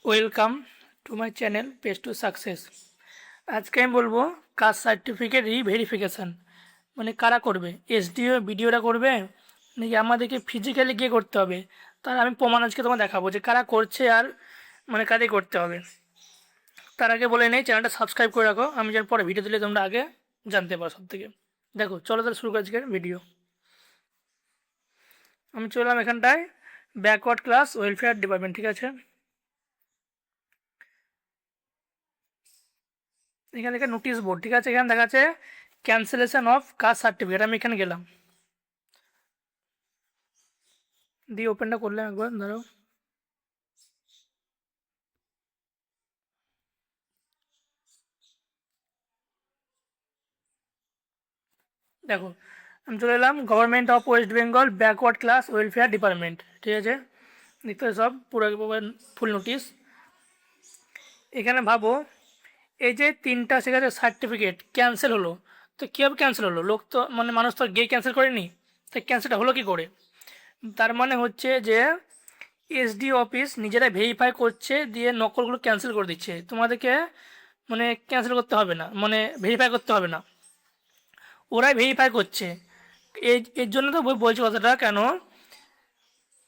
Welcome to my channel page to success. আজকে আমি বলবো কাস্ট সার্টিফিকেট রিভেরিফিকেশান মানে কারা করবে, এসডিও বিডিওরা করবে নাকি আমাদেরকে ফিজিক্যালি গিয়ে করতে হবে। তার আমি প্রমাণ আজকে তোমার দেখাবো যে কারা করছে আর মানে কাদের করতে হবে। তার আগে বলে নেই চ্যানেলটা সাবস্ক্রাইব করে রাখো, আমি যেন পরে ভিডিও দিলে তোমরা আগে জানতে পারো সব থেকে। দেখো চলো তাহলে শুরু করি আজকের ভিডিও। আমি চললাম এখানটায় ব্যাকওয়ার্ড ক্লাস ওয়েলফেয়ার ডিপার্টমেন্ট, ঠিক আছে। এখানে দেখা নোটিশ বোর্ড, ঠিক আছে। এখানে দেখা যাচ্ছে ক্যান্সেলেশন অফ কাস্ট সার্টিফিকেট। আমি এখানে গেলাম, দিয়ে ওপেনটা করলাম একবার, ধরো দেখো আমি চলে এলাম government of West Bengal backward class welfare department, ঠিক আছে। দেখতে হবে সব পুরো ফুল নোটিশ। এখানে ভাবো এই যে তিনটা সেখানে সার্টিফিকেট ক্যান্সেল হলো, তো কীভাবে ক্যান্সেল হলো? লোক তো মানে মানুষ তো গিয়ে ক্যান্সেল করেনি, তো ক্যান্সেলটা হলো কী করে? তার মানে হচ্ছে যে এসডি অফিস নিজেরাই ভেরিফাই করছে, দিয়ে নকলগুলো ক্যান্সেল করে দিচ্ছে। তোমাদেরকে মানে ক্যান্সেল করতে হবে না, মানে ভেরিফাই করতে হবে না, ওরাই ভেরিফাই করছে। এর জন্য তো বলছি কথাটা কেন,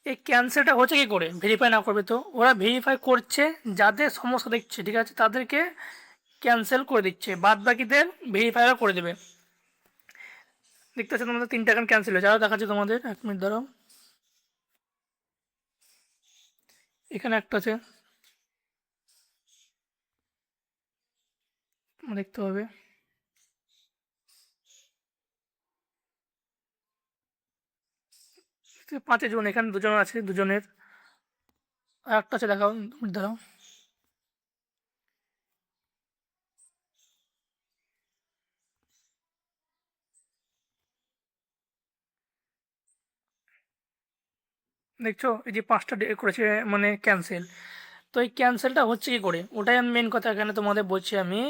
এই ক্যান্সেলটা হচ্ছে কী করে? ভেরিফাই না করবে তো? ওরা ভেরিফাই করছে, যাদের সমস্যা দেখছে, ঠিক আছে, তাদেরকে ক্যান্সেল করে দিচ্ছে, বাদ বাকিদের ভেরিফাইও করে দেবে। দেখতে পাচ্ছ তোমাদের তিনটা এখন ক্যান্সেল হয়েছে। আরও দেখাচ্ছে তোমাদের, 1 মিনিট ধরো, এখানে একটা আছে, দেখতে হবে। 5 জন, এখানে 2জন আছে, 2জনের। আর একটা আছে, দেখাও, 2 মিনিট দাঁড়াও। দেখছো এই যে 5টা করেছে মানে ক্যান্সেল। তো এই ক্যান্সেলটা হচ্ছে কী করে, ওটাই আমি মেন কথা এখানে তোমাদের বলছি আমি,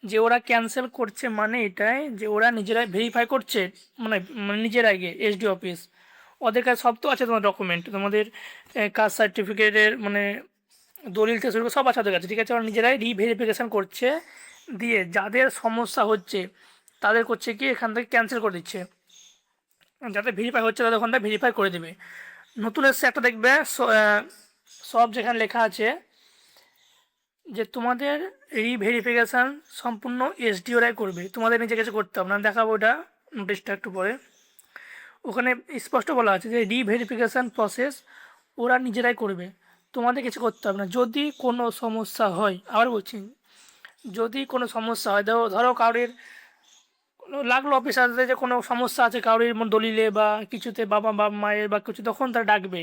যে ওরা ক্যান্সেল করছে মানে এটাই যে ওরা নিজেরাই ভেরিফাই করছে, মানে মানে নিজেরাই গিয়ে এসডি অফিস, ওদের কাছে সব তো আছে তোমার ডকুমেন্ট, তোমাদের কাস্ট সার্টিফিকেটের মানে দলিল থেকে শুরু করে সব আছে ওদের কাছে, ঠিক আছে। ওরা নিজেরাই রিভেরিফিকেশান করছে, দিয়ে যাদের সমস্যা হচ্ছে তাদের করছে কি এখান থেকে ক্যান্সেল করে দিচ্ছে, যাতে ভেরিফাই হচ্ছে তাদের ওখানটা ভেরিফাই করে দেবে। নতুন এসছে একটা, দেখবে সব যেখানে লেখা আছে যে তোমাদের রিভেরিফিকেশান সম্পূর্ণ এসডিওরাই করবে, তোমাদের নিজে কিছু করতে হবে না। দেখাবো ওটা নোটিশটা একটু পরে। ওখানে স্পষ্ট বলা আছে যে রিভেরিফিকেশান প্রসেস ওরা নিজেরাই করবে, তোমাদের কিছু করতে হবে না। যদি কোনো সমস্যা হয়, আবার বলছি, যদি কোনো সমস্যা হয়, ধরো ধরো কারোর লাগলো অফিসারদের যে কোনো সমস্যা আছে কারোর দলিলে বা কিছুতে, বাবা বা মায়ের বা কিছু, তখন তারা ডাকবে,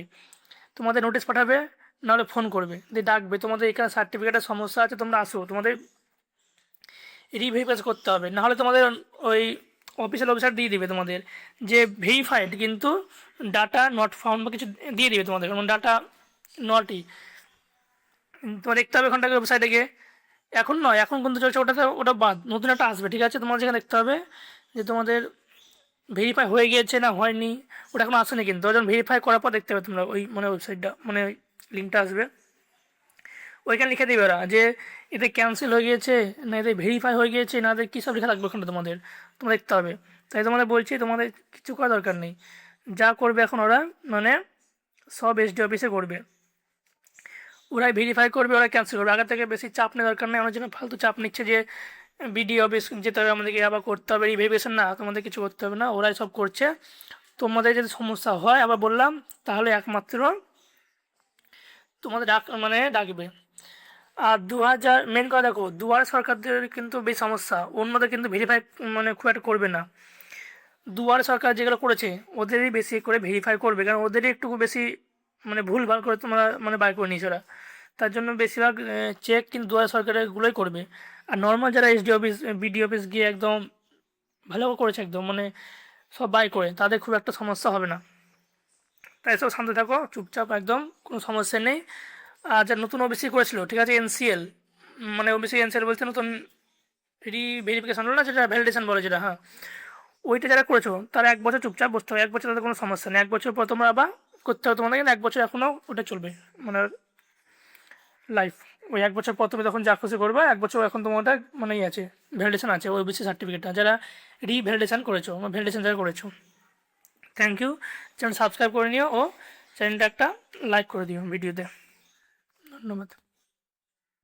তোমাদের নোটিশ পাঠাবে, নাহলে ফোন করবে, দিয়ে ডাকবে, তোমাদের এখানে সার্টিফিকেটের সমস্যা আছে, তোমরা আসো, তোমাদের রিভেরিফাই করতে হবে। নাহলে তোমাদের ওই অফিসার দিয়ে দিবে তোমাদের যে ভেরিফাইড, কিন্তু ডাটা নট ফাউন্ড বা কিছু দিয়ে দিবে তোমাদের, কারণ ডাটা নটই। তোমার দেখতে হবে ওখানটাকে ওয়েবসাইটে গিয়ে, এখন নয়, এখন কিন্তু চলছে ওটাতে, ওটা বাদ, নতুন একটা আসবে, ঠিক আছে। তোমার যেখানে দেখতে হবে যে তোমাদের ভেরিফাই হয়ে গিয়েছে না হয়নি, ওটা এখন আসেনি, কিন্তু যখন ভেরিফাই করার পর দেখতে হবে তোমরা ওই মানে ওয়েবসাইটটা, মানে ওই লিঙ্কটা আসবে, ওইখানে লিখে দেবে ওরা যে এতে ক্যান্সেল হয়ে গিয়েছে না এতে ভেরিফাই হয়ে গিয়েছে না, এদের কী সব লেখা থাকবে ওখানে তোমাদের, তোমরা দেখতে হবে। তাই তোমাদের বলছি তোমাদের কিছু করার দরকার নেই, যা করবে এখন ওরা মানে সব এসডি অফিসে করবে, ওরাই ভেরিফাই করবে, ওরা ক্যান্সেল করবে। আগে থেকে বেশি চাপ নেওয়ার দরকার নেই, আমার জন্য ফালতু চাপ নিচ্ছে যে বিডিও অফিস যেতে হবে আমাদেরকে, আবার করতে হবে রিভেরিফিকেশন, না, তোমাদের কিছু করতে হবে না, ওরাই সব করছে। তোমাদের যদি সমস্যা হয় আবার বললাম, তাহলে একমাত্র তোমাদের মানে ডাকবে। আর 2000 মেন কথা, দেখো দুয়ারে সরকারদের কিন্তু বেশ সমস্যা, অন্যদের কিন্তু ভেরিফাই মানে খুব একটা করবে না। দুয়ারে সরকার যেগুলো করেছে ওদেরই বেশি করে ভেরিফাই করবে, কারণ ওদেরই একটু বেশি মানে ভুল ভাল করে তোমরা মানে বার করে নিয়েছো ওরা, তার জন্য বেশিরভাগ চেক কিন্তু দুয়ারে সরকারেরগুলোই করবে। আর নর্মাল যারা এসডি অফিস বিডি অফিস গিয়ে একদম ভালো করেছে একদম মানে সব বাই করে, তাদের খুব একটা সমস্যা হবে না। তাই সব শান্ত থাকো, চুপচাপ একদম, কোনো সমস্যা নেই। আর যা নতুন ওবিসি করেছিল, ঠিক আছে, এনসিএল মানে ওবিসি এনসিএল বলতে নতুন ভেরিফিকেশন হলো না, যেটা ভ্যালিডেশন বলে যেটা, হ্যাঁ, ওইটা যারা করেছো তারা 1 বছর চুপচাপ বসতে হবে, 1 বছর তাদের কোনো সমস্যা নেই। 1 বছর পর তোমরা আবার করতে হবে তোমাদের, কিন্তু 1 বছর এখনও ওটা চলবে মানে লাইফ। ওই 1 বছর পর তুমি তখন যা খুশি করবে, 1 বছর এখন তোমার মানে ইয়ে আছে, ভ্যালিডেশন আছে ওবিসি সার্টিফিকেটটা, যারা রিভ্যালিডেশন করেছো বা ভ্যালিডেশন যারা করেছো। Thank you. চ্যানেল সাবস্ক্রাইব করে নিও ও চ্যানেলটা একটা লাইক করে দিও ভিডিওতে। ধন্যবাদ।